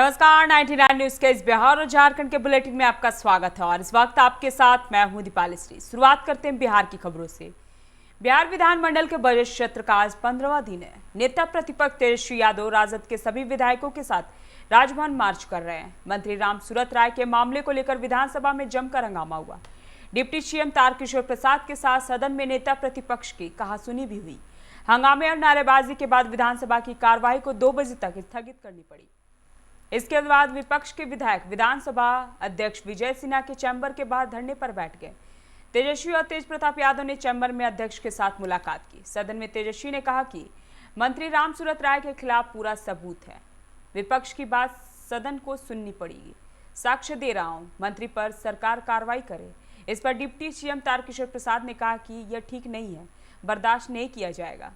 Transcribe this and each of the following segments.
नमस्कार, 99 न्यूज के इस बिहार और झारखंड के बुलेटिन में आपका स्वागत है और इस वक्त आपके साथ मैं हूं दीपाली श्री। शुरुआत करते हैं बिहार की खबरों से। बिहार विधानमंडल के बजट सत्र का आज 15वां दिन है। नेता प्रतिपक्ष तेजस्वी यादव राजद के सभी विधायकों के साथ राजभवन मार्च कर रहे हैं। मंत्री रामसूरत राय के मामले को लेकर विधानसभा में जमकर हंगामा हुआ। डिप्टी सीएम तारकिशोर प्रसाद के साथ सदन में नेता प्रतिपक्ष की कहासुनी भी हुई। हंगामे और नारेबाजी के बाद विधानसभा की कार्यवाही को 2 बजे तक स्थगित करनी पड़ी। इसके बाद विपक्ष के विधायक विधानसभा अध्यक्ष विजय सिन्हा के चैम्बर के बाहर धरने पर बैठ गए। तेजस्वी और तेज प्रताप यादव ने चैम्बर में अध्यक्ष के साथ मुलाकात की। सदन में तेजस्वी ने कहा कि मंत्री रामसूरत राय के खिलाफ पूरा सबूत है। विपक्ष की बात सदन को सुननी पड़ेगी। साक्ष्य दे रहा हूं, मंत्री पर सरकार कार्रवाई करे। इस पर डिप्टी सीएम तारकिशोर प्रसाद ने कहा कि यह ठीक नहीं है, बर्दाश्त नहीं किया जाएगा।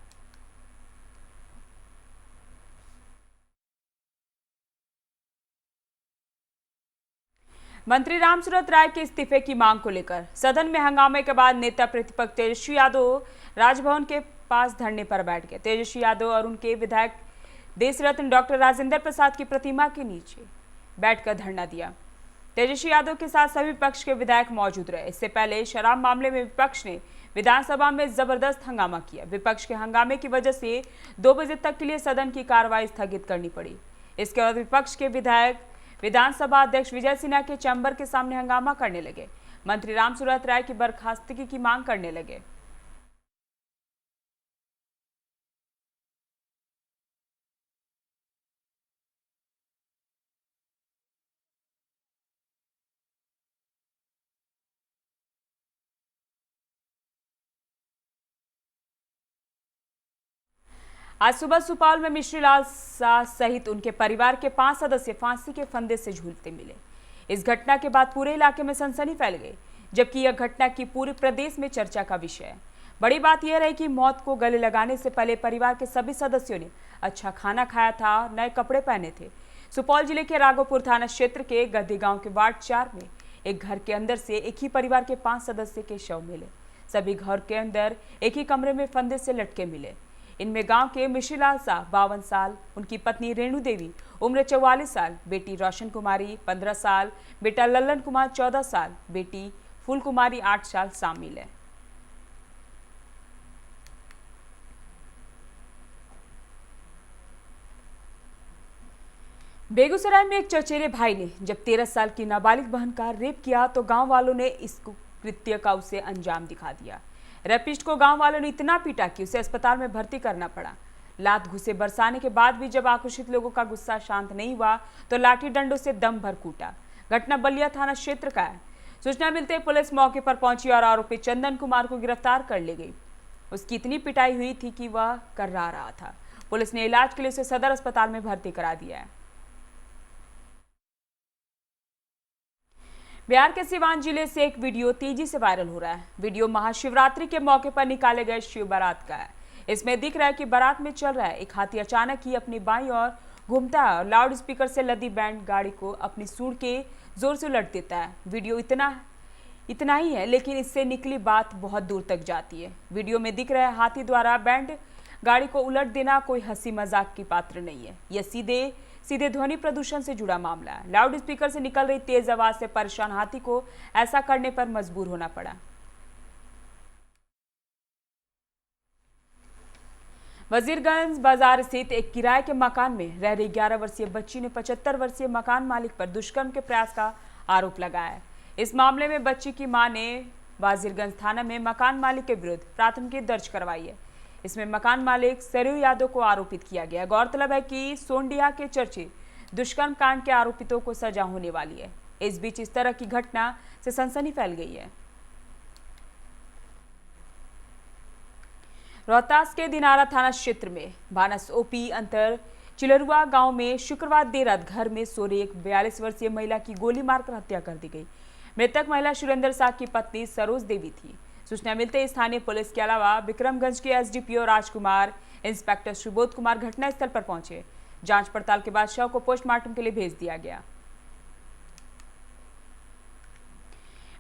मंत्री रामसूरत राय के इस्तीफे की मांग को लेकर सदन में हंगामे के बाद नेता प्रतिपक्ष तेजस्वी यादव राजभवन के पास धरने पर बैठ गए। तेजस्वी यादव और उनके विधायक देश रत्न डॉक्टर राजेंद्र प्रसाद की प्रतिमा के नीचे बैठकर धरना दिया। तेजस्वी यादव के साथ सभी पक्ष के विधायक मौजूद रहे। इससे पहले शराब मामले में विपक्ष ने विधानसभा में जबरदस्त हंगामा किया। विपक्ष के हंगामे की वजह से 2 बजे तक के लिए सदन की कार्रवाई स्थगित करनी पड़ी। इसके बाद विपक्ष के विधायक विधानसभा अध्यक्ष विजय सिन्हा के चैम्बर के सामने हंगामा करने लगे। मंत्री रामसूरत राय की बर्खास्तगी की मांग करने लगे। आज सुबह सुपौल में मिश्री लाल शाह सहित उनके परिवार के 5 सदस्य फांसी के फंदे से झूलते मिले। इस घटना के बाद पूरे इलाके में सनसनी फैल गई, जबकि यह घटना की पूरे प्रदेश में चर्चा का विषय है। बड़ी बात यह रही कि मौत को गले लगाने से पहले परिवार के सभी सदस्यों ने अच्छा खाना खाया था, नए कपड़े पहने थे। सुपौल जिले के राघोपुर थाना क्षेत्र के गद्दी गांव के वार्ड 4 में एक घर के अंदर से एक ही परिवार के 5 सदस्य के शव मिले। सभी घर के अंदर एक ही कमरे में फंदे से लटके मिले। इनमें गांव के मिश्री लाल शाह 52 साल, उनकी पत्नी रेणु देवी उम्र 44 साल, बेटी रोशन कुमारी 15 साल, बेटा लल्लन कुमार 14 साल, बेटी फूल कुमारी 8 साल शामिल है। बेगूसराय में एक चचेरे भाई ने जब 13 साल की नाबालिग बहन का रेप किया तो गांव वालों ने इस कृत्य का उसे अंजाम दिखा दिया। रेपिस्ट को गांव वालों ने इतना पीटा कि उसे अस्पताल में भर्ती करना पड़ा। लात घुसे बरसाने के बाद भी जब आक्रोशित लोगों का गुस्सा शांत नहीं हुआ तो लाठी डंडों से दम भर कूटा। घटना बलिया थाना क्षेत्र का है। सूचना मिलते ही पुलिस मौके पर पहुंची और आरोपी चंदन कुमार को गिरफ्तार कर ली गई। उसकी इतनी पिटाई हुई थी कि वह कर्रा रहा था। पुलिस ने इलाज के लिए उसे सदर अस्पताल में भर्ती करा दिया है। बिहार के सिवान जिले से एक वीडियो तेजी से वायरल हो रहा है। वीडियो महाशिवरात्रि के मौके पर निकाले गए शिव बारात का है। इसमें दिख रहा है कि बारात में चल रहा है एक हाथी अचानक ही अपनी बाईं ओर घूमता है और लाउड स्पीकर से लदी बैंड गाड़ी को अपनी सूंड के जोर से उलट देता है। वीडियो इतना ही है, लेकिन इससे निकली बात बहुत दूर तक जाती है। वीडियो में दिख रहा है हाथी द्वारा बैंड गाड़ी को उलट देना कोई हंसी मजाक की पात्र नहीं है। यह सीधे ध्वनि प्रदूषण से जुड़ा मामला है। लाउड स्पीकर से निकल रही तेज आवाज से परेशान हाथी को ऐसा करने पर मजबूर होना पड़ा। वजीरगंज बाजार स्थित एक किराए के मकान में रह रही 11 वर्षीय बच्ची ने 75 वर्षीय मकान मालिक पर दुष्कर्म के प्रयास का आरोप लगाया है। इस मामले में बच्ची की मां ने वजीरगंज थाना में मकान मालिक के विरुद्ध प्राथमिकी दर्ज करवाई है। इसमें मकान मालिक सरयू यादव को आरोपित किया गया। गौरतलब है कि सोंडिया के चर्चित दुष्कर्म कांड के आरोपितों को सजा होने वाली है। इस बीच इस तरह की घटना से सनसनी फैल गई है। रोहतास के दिनारा थाना क्षेत्र में बानस ओपी अंतर चिलरुआ गांव में शुक्रवार देर रात घर में सो रही एक 42 वर्षीय महिला की गोली मारकर हत्या कर दी गई। मृतक महिला सुरेंद्र शाह की पत्नी सरोज देवी थी। सूचना मिलते ही स्थानीय पुलिस के अलावा विक्रमगंज के एसडीपीओ राजकुमार, इंस्पेक्टर सुबोध कुमार घटनास्थल पर पहुंचे। जांच पड़ताल के बाद शव को पोस्टमार्टम के लिए भेज दिया गया।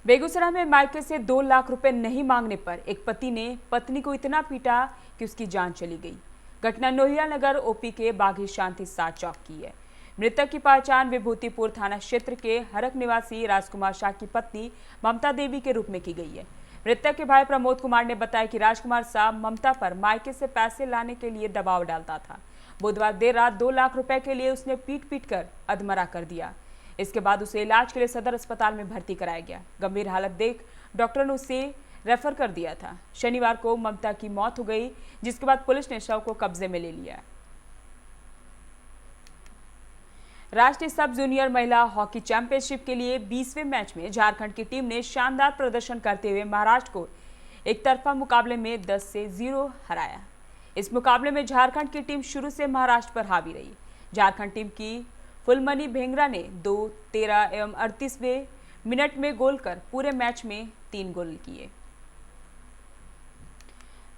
बेगूसराय में मायके से 2 लाख रुपए नहीं मांगने पर एक पति ने पत्नी को इतना पीटा कि उसकी जान चली गई। घटना नोहिया नगर ओपी के बाघी शांति सार चौक की है। मृतक की पहचान विभूतिपुर थाना क्षेत्र के हरक निवासी राजकुमार शाह की पत्नी ममता देवी के रूप में की गई है। मृतक के भाई प्रमोद कुमार ने बताया कि राजकुमार शाह ममता पर मायके से पैसे लाने के लिए दबाव डालता था। बुधवार देर रात 2 लाख रुपए के लिए उसने पीट कर अधमरा कर दिया। इसके बाद उसे इलाज के लिए सदर अस्पताल में भर्ती कराया गया। गंभीर हालत देख डॉक्टर ने उसे रेफर कर दिया था। शनिवार को ममता की मौत हो गई, जिसके बाद पुलिस ने शव को कब्जे में ले लिया। राष्ट्रीय सब जूनियर महिला हॉकी चैंपियनशिप के लिए 20वें मैच में झारखंड की टीम ने शानदार प्रदर्शन करते हुए महाराष्ट्र को एक तरफा मुकाबले में 10 से 0 हराया। इस मुकाबले में झारखंड की टीम शुरू से महाराष्ट्र पर हावी रही। झारखंड टीम की फुलमनी भेंगरा ने 2, 13 एवं 38वें मिनट में गोल कर पूरे मैच में 3 गोल किए।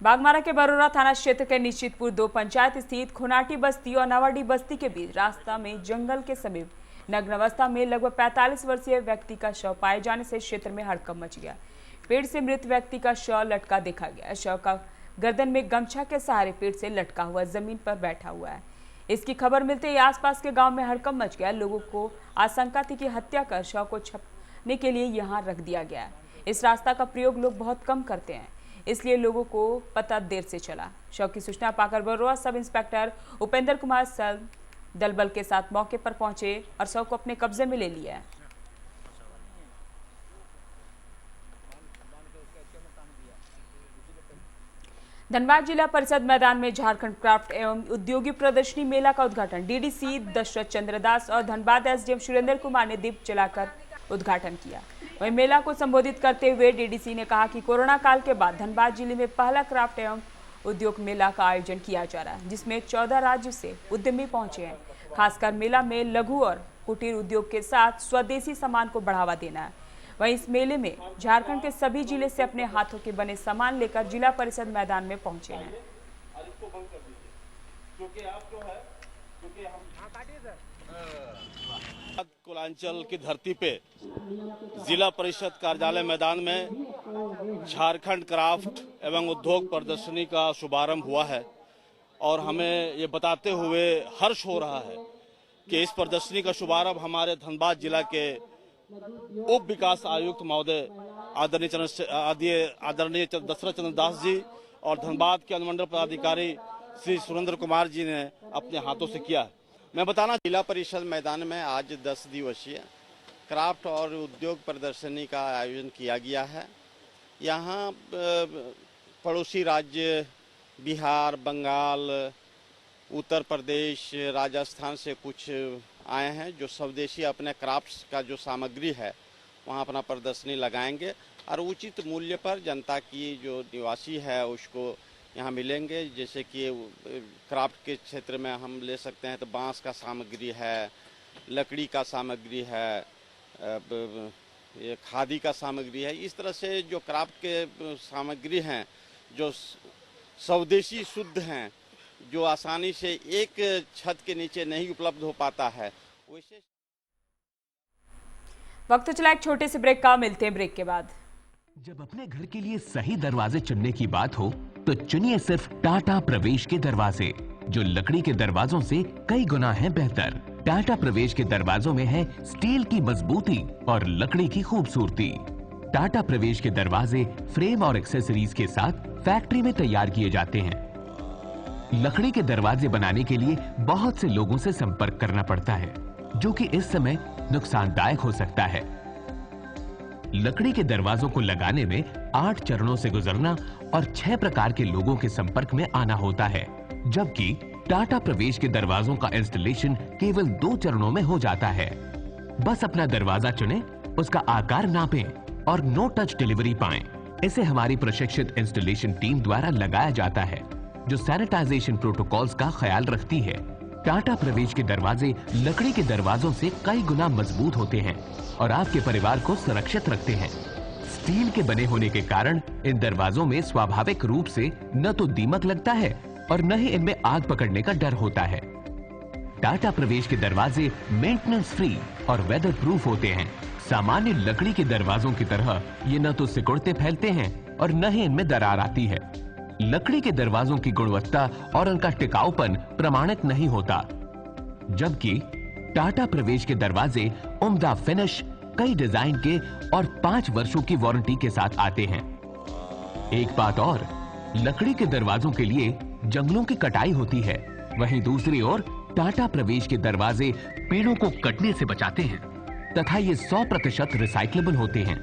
बागमारा के बरोरा थाना क्षेत्र के निश्चितपुर 2 पंचायत स्थित खुनाटी बस्ती और नवाडी बस्ती के बीच रास्ता में जंगल के समीप नग्न अवस्था में लगभग 45 वर्षीय व्यक्ति का शव पाए जाने से क्षेत्र में हड़कंप मच गया। पेड़ से मृत व्यक्ति का शव लटका देखा गया। शव का गर्दन में गमछा के सहारे पेड़ से लटका हुआ जमीन पर बैठा हुआ है। इसकी खबर मिलते ही आसपास के गांव में हड़कंप मच गया। लोगों को आशंका थी कि हत्या कर शव को छपने के लिए यहां रख दिया गया है। इस रास्ता का प्रयोग लोग बहुत कम करते हैं, इसलिए लोगों को पता देर से चला। शव की सूचना पाकर बरोरा सब इंस्पेक्टर उपेंद्र कुमार सल दल बल के साथ मौके पर पहुंचे और शव को अपने कब्जे में ले लिया। धनबाद जिला परिषद मैदान में झारखंड क्राफ्ट एवं उद्योगी प्रदर्शनी मेला का उद्घाटन डीडीसी दशरथ चंद्र दास और धनबाद एसडीएम सुरेंद्र कुमार ने दीप जलाकर उद्घाटन किया। वहीं मेला को संबोधित करते हुए डीडीसी ने कहा कि कोरोना काल के बाद धनबाद जिले में पहला क्राफ्ट एवं उद्योग मेला का आयोजन किया जा रहा है, जिसमें 14 राज्य से उद्यमी पहुंचे हैं। खासकर मेला में लघु और कुटीर उद्योग के साथ स्वदेशी सामान को बढ़ावा देना है। वहीं इस मेले में झारखंड के सभी जिले से अपने हाथों के बने सामान लेकर जिला परिषद मैदान में पहुंचे हैं। कुलांचल की धरती पे जिला परिषद कार्यालय मैदान में झारखंड क्राफ्ट एवं उद्योग प्रदर्शनी का शुभारंभ हुआ है और हमें ये बताते हुए हर्ष हो रहा है कि इस प्रदर्शनी का शुभारंभ हमारे धनबाद जिला के उप विकास आयुक्त महोदय आदरणीय दशरथ चंद्र दास जी और धनबाद के अनुमंडल पदाधिकारी श्री सुरेंद्र कुमार जी ने अपने हाथों से किया। मैं बताना जिला परिषद मैदान में आज 10 दिवसीय क्राफ्ट और उद्योग प्रदर्शनी का आयोजन किया गया है। यहाँ पड़ोसी राज्य बिहार, बंगाल, उत्तर प्रदेश, राजस्थान से कुछ आए हैं जो स्वदेशी अपने क्राफ्ट्स का जो सामग्री है वहाँ अपना प्रदर्शनी लगाएंगे और उचित मूल्य पर जनता की जो निवासी है उसको यहाँ मिलेंगे। जैसे कि क्राफ्ट के क्षेत्र में हम ले सकते हैं तो बांस का सामग्री है, लकड़ी का सामग्री है, ये खादी का सामग्री है। इस तरह से जो क्राफ्ट के सामग्री हैं जो स्वदेशी शुद्ध हैं, जो आसानी से एक छत के नीचे नहीं उपलब्ध हो पाता है, वैसे। वक्त चला एक छोटे से ब्रेक का, मिलते हैं ब्रेक के बाद। जब अपने घर के लिए सही दरवाजे चुनने की बात हो तो चुनिए सिर्फ टाटा प्रवेश के दरवाजे, जो लकड़ी के दरवाजों से कई गुना है बेहतर। टाटा प्रवेश के दरवाजों में है स्टील की मजबूती और लकड़ी की खूबसूरती। टाटा प्रवेश के दरवाजे फ्रेम और एक्सेसरीज के साथ फैक्ट्री में तैयार किए जाते हैं। लकड़ी के दरवाजे बनाने के लिए बहुत से लोगों से संपर्क करना पड़ता है, जो कि इस समय नुकसानदायक हो सकता है। लकड़ी के दरवाजों को लगाने में 8 चरणों से गुजरना और 6 प्रकार के लोगों के संपर्क में आना होता है, जबकि टाटा प्रवेश के दरवाजों का इंस्टॉलेशन केवल 2 चरणों में हो जाता है। बस अपना दरवाजा चुनें, उसका आकार नापें और नो टच डिलीवरी पाएं। इसे हमारी प्रशिक्षित इंस्टॉलेशन टीम द्वारा लगाया जाता है, जो सैनिटाइजेशन प्रोटोकॉल्स का ख्याल रखती है। टाटा प्रवेश के दरवाजे लकड़ी के दरवाजों से कई गुना मजबूत होते हैं और आपके परिवार को सुरक्षित रखते हैं। स्टील के बने होने के कारण इन दरवाजों में स्वाभाविक रूप से न तो दीमक लगता है और न ही इनमें आग पकड़ने का डर होता है। टाटा प्रवेश के दरवाजे मेंटेनेंस फ्री और वेदर प्रूफ होते हैं। सामान्य लकड़ी के दरवाजों की तरह ये न तो सिकुड़ते फैलते हैं और न ही इनमें दरार आती है। लकड़ी के दरवाजों की गुणवत्ता और उनका टिकाऊपन प्रमाणित नहीं होता, जबकि टाटा प्रवेश के दरवाजे उम्दा फिनिश, कई डिजाइन के और 5 वर्षों की वारंटी के साथ आते हैं। एक बात और, लकड़ी के दरवाजों के लिए जंगलों की कटाई होती है, वहीं दूसरी ओर टाटा प्रवेश के दरवाजे पेड़ों को कटने से बचाते हैं तथा ये 100% रिसाइक्लेबल होते हैं।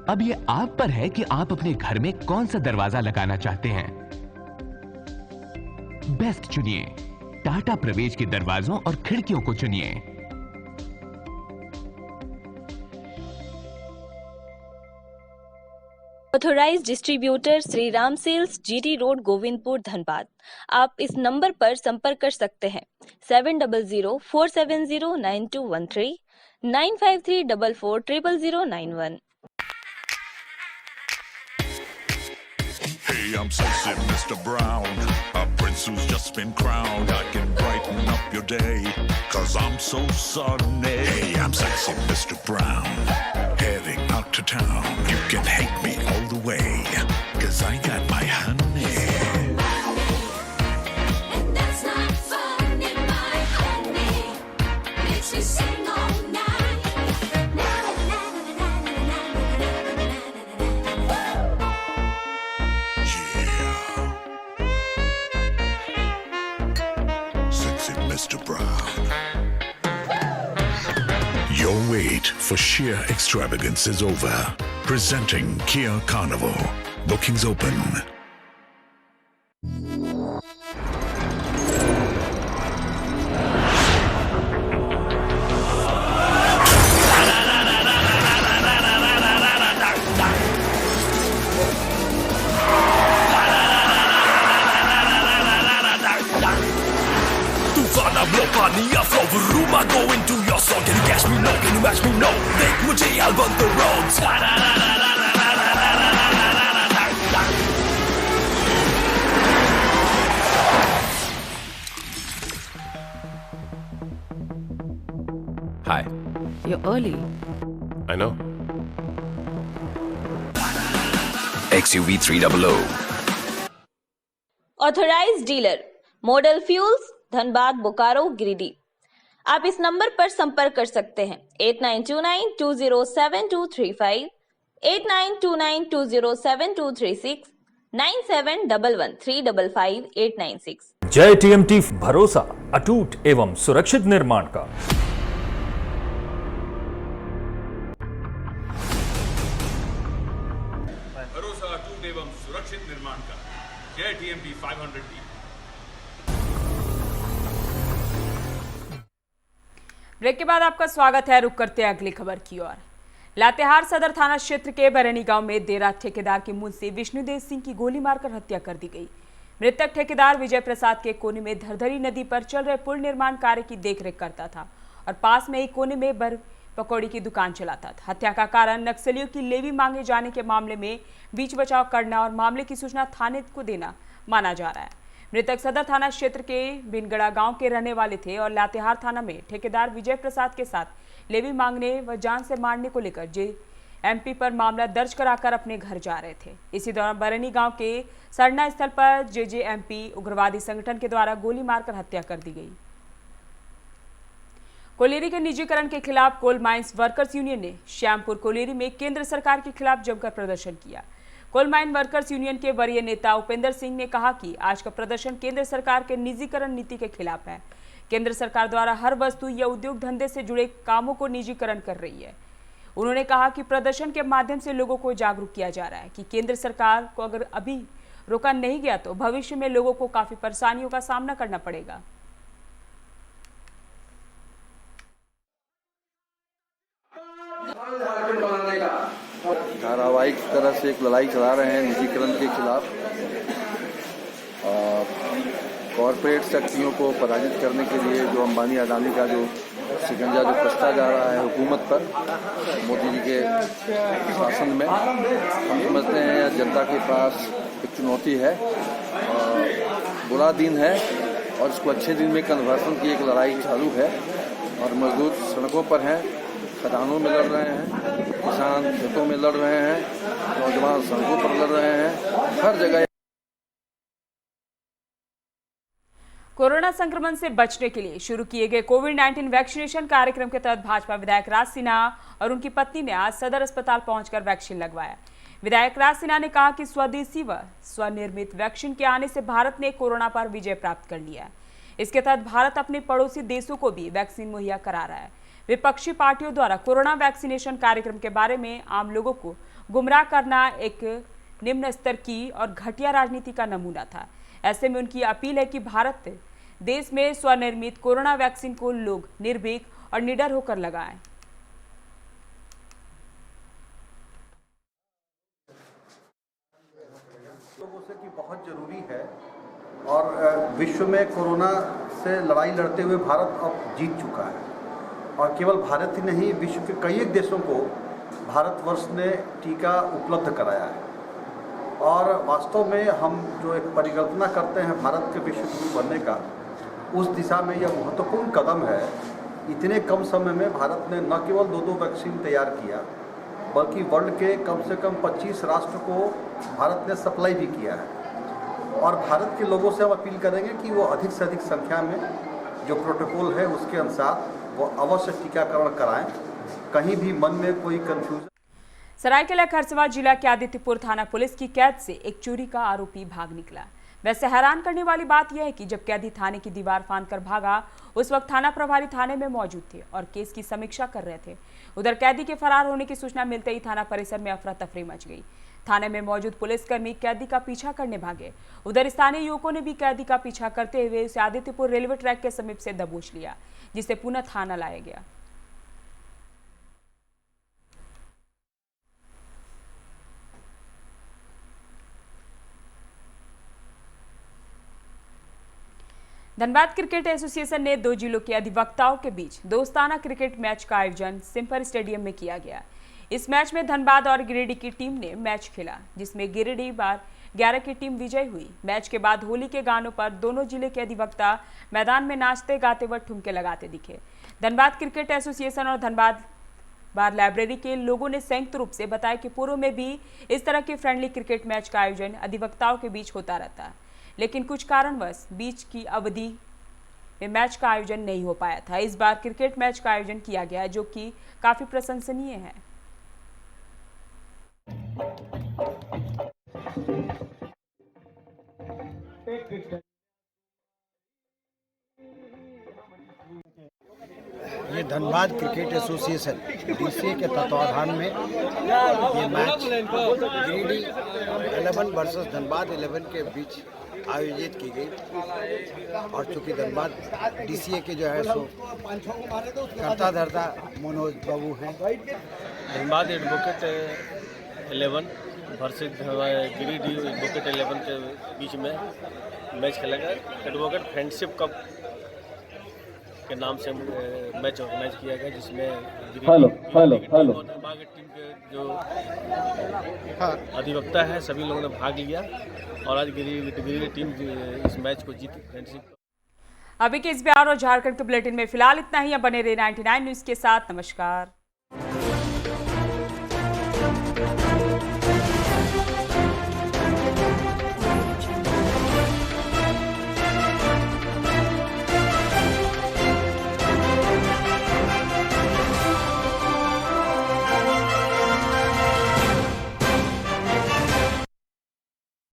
अब ये आप पर है कि आप अपने घर में कौन सा दरवाजा लगाना चाहते हैं। बेस्ट चुनिए, टाटा प्रवेश के दरवाजों और खिड़कियों को चुनिए। Authorised distributor Shri Ram sales, GT road, Govindpur, Dhanbad. आप इस नंबर पर संपर्क कर सकते हैं 7004709213, 9534400091। Hey, I'm sexy Mr. Brown, a prince who's just been crowned. I can brighten up your day, 'cause I'm so sunny. Hey, I'm sexy Mr. Brown, heading out to town. You can hate me all the way, 'cause I got my honey. And that's not funny, my honey makes me sing all night. Na na na na na na na na na. Yeah. Sexy Mr. Brown. Your wait for sheer extravagance is over. Presenting Kia Carnival. Bookings open. Tufana Blopania flow room, I go into your song. Can you catch me? No. Can you match me? No. Make मुझे album the roads. Hi. You're early. I know. XUV 300. Authorised dealer, model fuels, Dhanbad, Bokaro, Giridih. आप इस number पर संपर्क कर सकते हैं 8929207235, 8929207236, 9711355896। जय TMT, भरोसा अटूट एवं सुरक्षित निर्माण का। भरोसा अटूट एवं सुरक्षित निर्माण का। जय टीएमटी 500D। ब्रेक के बाद आपका स्वागत है। रुक करते हैं अगली खबर की ओर। लातेहार सदर थाना क्षेत्र के बरैनी गांव में देर रात ठेकेदार के मुंशी विष्णुदेव सिंह की गोली मारकर हत्या कर दी गई। मृतक ठेकेदार विजय प्रसाद के कोने में धरधरी नदी पर चल रहे पुल निर्माण कार्य की देखरेख करता था और पास में ही कोने में बर्फ पकौड़ी की दुकान चलाता था। हत्या का कारण नक्सलियों की लेवी मांगे जाने के मामले में बीच बचाव करना और मामले की सूचना थाने को देना माना जा रहा है। मृतक सदर थाना क्षेत्र के बिनगड़ा गांव के रहने वाले थे और लातेहार थाना में ठेकेदार विजय प्रसाद के साथ लेवी मांगने व जान से मारने को लेकर जेएमपी पर मामला दर्ज कराकर अपने घर जा रहे थे। इसी दौरान बरैनी गांव के सरना स्थल पर जेजेएमपी उग्रवादी संगठन के द्वारा गोली मारकर हत्या कर दी गई। कोलेरी के निजीकरण के खिलाफ कोल माइंस वर्कर्स यूनियन ने श्यामपुर कोलेरी में केंद्र सरकार के खिलाफ जमकर प्रदर्शन किया। कोल माइन वर्कर्स यूनियन के वरीय नेता उपेंद्र सिंह ने कहा कि आज का प्रदर्शन केंद्र सरकार के निजीकरण नीति के खिलाफ है। केंद्र सरकार द्वारा हर वस्तु या उद्योग धंधे से जुड़े कामों को निजीकरण कर रही है। उन्होंने कहा कि प्रदर्शन के माध्यम से लोगों को जागरूक किया जा रहा है कि केंद्र सरकार को अगर अभी रोका नहीं गया तो भविष्य में लोगों को काफी परेशानियों का सामना करना पड़ेगा। धारावाहिक तरह से एक लड़ाई चला रहे हैं निजीकरण के खिलाफ और कॉरपोरेट शक्तियों को पराजित करने के लिए जो अंबानी अडानी का जो शिकंजा जो कसता जा रहा है हुकूमत पर मोदी जी के शासन में, हम समझते हैं जनता के पास एक चुनौती है और बुरा दिन है और इसको अच्छे दिन में कन्वर्सन की एक लड़ाई चालू है और मजदूर सड़कों पर हैं, खदानों में लड़ रहे हैं, किसान खेतों में लड़ रहे हैं, नौजवान सड़कों पर लड़ रहे हैं, हर जगह। कोरोना संक्रमण से बचने के लिए शुरू किए गए कोविड-19 वैक्सीनेशन कार्यक्रम के तहत भाजपा विधायक राज सिन्हा और उनकी पत्नी ने आज सदर अस्पताल पहुंचकर वैक्सीन लगवाया। विधायक राज सिन्हा ने कहा कि स्वदेशी व स्वनिर्मित वैक्सीन के आने से भारत ने कोरोना पर विजय प्राप्त कर लिया है। इसके तहत भारत अपने पड़ोसी देशों को भी वैक्सीन मुहैया करा रहा है। विपक्षी पार्टियों द्वारा कोरोना वैक्सीनेशन कार्यक्रम के बारे में आम लोगों को गुमराह करना एक निम्न स्तर की और घटिया राजनीति का नमूना था। ऐसे में उनकी अपील है कि भारत देश में स्वनिर्मित कोरोना वैक्सीन को लोग निर्भीक और निडर होकर लगाएं। लोगों से कि बहुत जरूरी है और विश्व में कोरोना से लड़ाई लड़ते हुए भारत अब जीत चुका है और केवल भारत ही नहीं, विश्व के कई एक देशों को भारतवर्ष ने टीका उपलब्ध कराया है। और वास्तव में हम जो एक परिकल्पना करते हैं भारत के विश्व गुरु बनने का, उस दिशा में यह महत्वपूर्ण कदम है। इतने कम समय में भारत ने न केवल 2 वैक्सीन तैयार किया, बल्कि वर्ल्ड के कम से कम 25 राष्ट्र को भारत ने सप्लाई भी किया है। और भारत के लोगों से हम अपील करेंगे कि वो अधिक से अधिक संख्या में जो प्रोटोकॉल है उसके अनुसार वो अवश्य टीकाकरण कराएं। कहीं भी मन में कोई कंफ्यूजन। सरायकेला खरसावां जिला के आदित्यपुर थाना पुलिस की कैद से एक चोरी का आरोपी भाग निकला। वैसे हैरान करने वाली बात यह है कि जब कैदी थाने की दीवार फांदकर भागा, उस वक्त थाना प्रभारी थाने में मौजूद थे और केस की समीक्षा कर रहे थे। उधर कैदी के फरार होने की सूचना मिलते ही थाना परिसर में अफरा तफरी मच गई। थाने में मौजूद पुलिसकर्मी कैदी का पीछा करने भागे। उधर स्थानीय युवकों ने भी कैदी का पीछा करते हुए उसे आदित्यपुर रेलवे ट्रैक के समीप से दबोच लिया, जिसे पुनः थाना लाया गया। धनबाद क्रिकेट एसोसिएशन ने 2 जिलों के अधिवक्ताओं के बीच दोस्ताना क्रिकेट मैच का आयोजन सिंपर स्टेडियम में किया गया। इस मैच में धनबाद और गिरिडीह की टीम ने मैच खेला, जिसमें गिरिडीह बार 11 की टीम विजयी हुई। मैच के बाद होली के गानों पर दोनों जिले के अधिवक्ता मैदान में नाचते गाते व ठुमके लगाते दिखे। धनबाद क्रिकेट एसोसिएशन और धनबाद बार लाइब्रेरी के लोगों ने संयुक्त रूप से बताया कि पूर्व में भी इस तरह के फ्रेंडली क्रिकेट मैच का आयोजन अधिवक्ताओं के बीच होता रहता है, लेकिन कुछ कारणवश बीच की अवधि में मैच का आयोजन नहीं हो पाया था। इस बार क्रिकेट मैच का आयोजन किया गया, जो कि काफी प्रशंसनीय है। ये धनबाद क्रिकेट एसोसिएशन डीसीए के तत्वाधान में ये मैच गिरिडीह 11 वर्सेस धनबाद 11 के बीच आयोजित की गई। और चूँकि धनबाद डीसीए के जो है सो करता धरता मनोज बाबू हैं। Dhanbad advocate 11 versus Giridih advocate 11 के बीच में मैच खेला गया। एडवोकेट फ्रेंडशिप कप के नाम से मैच ऑर्गेनाइज किया गया, जिसमें धनबाद टीम के जो अधिवक्ता है सभी लोगों ने भाग लिया और आज गिरिडीह टीम इस मैच को जीती फ्रेंडशिप। अभी के इस बिहार और झारखंड के बुलेटिन में फिलहाल इतना ही। बने रहे 99 न्यूज के साथ। नमस्कार।